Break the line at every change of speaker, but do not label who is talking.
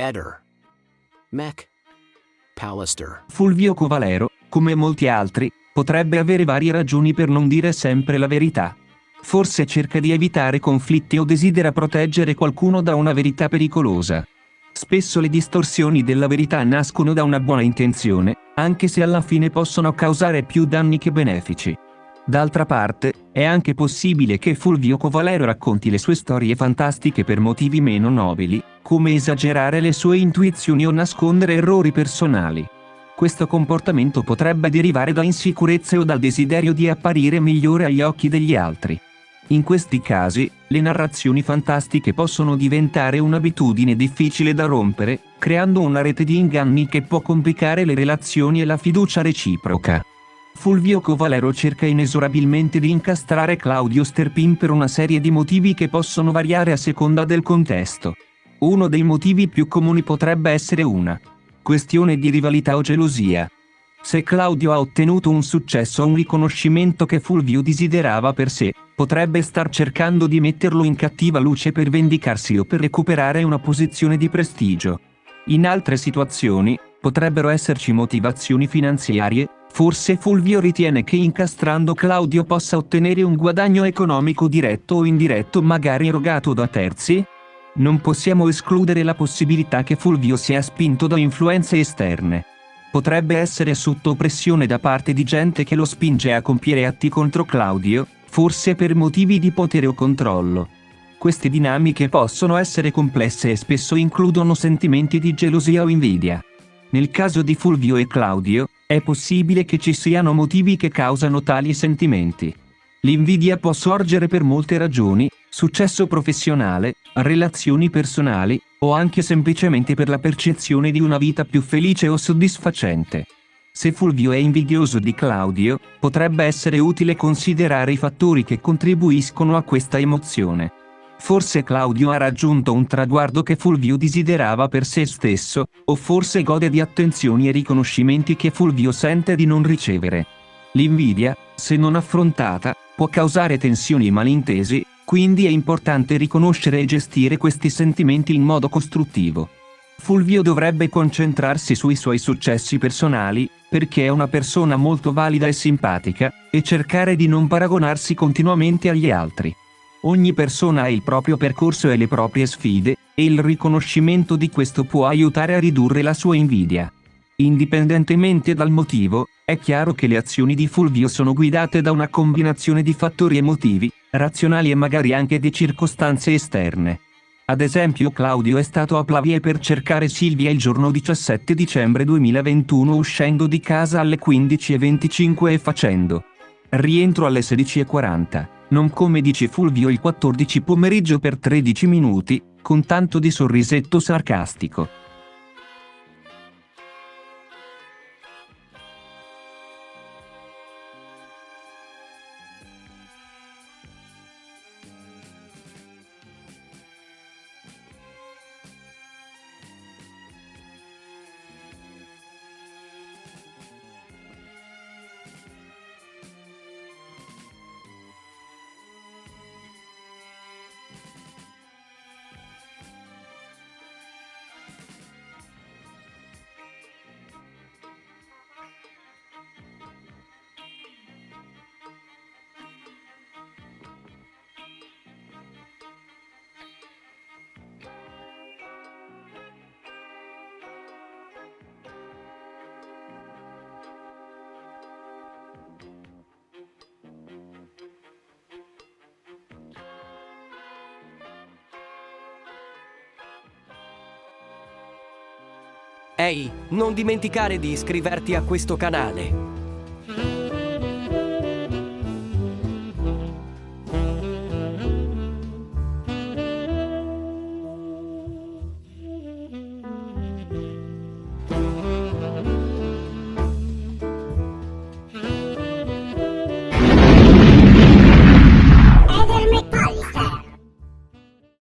Eder. Mech. Pallister.
Fulvio Covalero, come molti altri, potrebbe avere varie ragioni per non dire sempre la verità. Forse cerca di evitare conflitti o desidera proteggere qualcuno da una verità pericolosa. Spesso le distorsioni della verità nascono da una buona intenzione, anche se alla fine possono causare più danni che benefici. D'altra parte, è anche possibile che Fulvio Covalero racconti le sue storie fantastiche per motivi meno nobili, come esagerare le sue intuizioni o nascondere errori personali. Questo comportamento potrebbe derivare da insicurezze o dal desiderio di apparire migliore agli occhi degli altri. In questi casi, le narrazioni fantastiche possono diventare un'abitudine difficile da rompere, creando una rete di inganni che può complicare le relazioni e la fiducia reciproca. Fulvio Covalero cerca inesorabilmente di incastrare Claudio Sterpin per una serie di motivi che possono variare a seconda del contesto. Uno dei motivi più comuni potrebbe essere una questione di rivalità o gelosia. Se Claudio ha ottenuto un successo o un riconoscimento che Fulvio desiderava per sé, potrebbe star cercando di metterlo in cattiva luce per vendicarsi o per recuperare una posizione di prestigio. In altre situazioni, potrebbero esserci motivazioni finanziarie, forse Fulvio ritiene che incastrando Claudio possa ottenere un guadagno economico diretto o indiretto magari erogato da terzi? Non possiamo escludere la possibilità che Fulvio sia spinto da influenze esterne. Potrebbe essere sotto pressione da parte di gente che lo spinge a compiere atti contro Claudio, forse per motivi di potere o controllo. Queste dinamiche possono essere complesse e spesso includono sentimenti di gelosia o invidia. Nel caso di Fulvio e Claudio, è possibile che ci siano motivi che causano tali sentimenti. L'invidia può sorgere per molte ragioni: successo professionale, relazioni personali, o anche semplicemente per la percezione di una vita più felice o soddisfacente. Se Fulvio è invidioso di Claudio, potrebbe essere utile considerare i fattori che contribuiscono a questa emozione. Forse Claudio ha raggiunto un traguardo che Fulvio desiderava per se stesso, o forse gode di attenzioni e riconoscimenti che Fulvio sente di non ricevere. L'invidia, se non affrontata, può causare tensioni e malintesi, quindi è importante riconoscere e gestire questi sentimenti in modo costruttivo. Fulvio dovrebbe concentrarsi sui suoi successi personali, perché è una persona molto valida e simpatica, e cercare di non paragonarsi continuamente agli altri. Ogni persona ha il proprio percorso e le proprie sfide, e il riconoscimento di questo può aiutare a ridurre la sua invidia. Indipendentemente dal motivo, è chiaro che le azioni di Fulvio sono guidate da una combinazione di fattori emotivi, razionali e magari anche di circostanze esterne. Ad esempio, Claudio è stato a Plavie per cercare Silvia il giorno 17 dicembre 2021 uscendo di casa alle 15:25 e facendo rientro alle 16:40, non come dice Fulvio il 14 pomeriggio per 13 minuti, con tanto di sorrisetto sarcastico.
Ehi, non dimenticare di iscriverti a questo canale.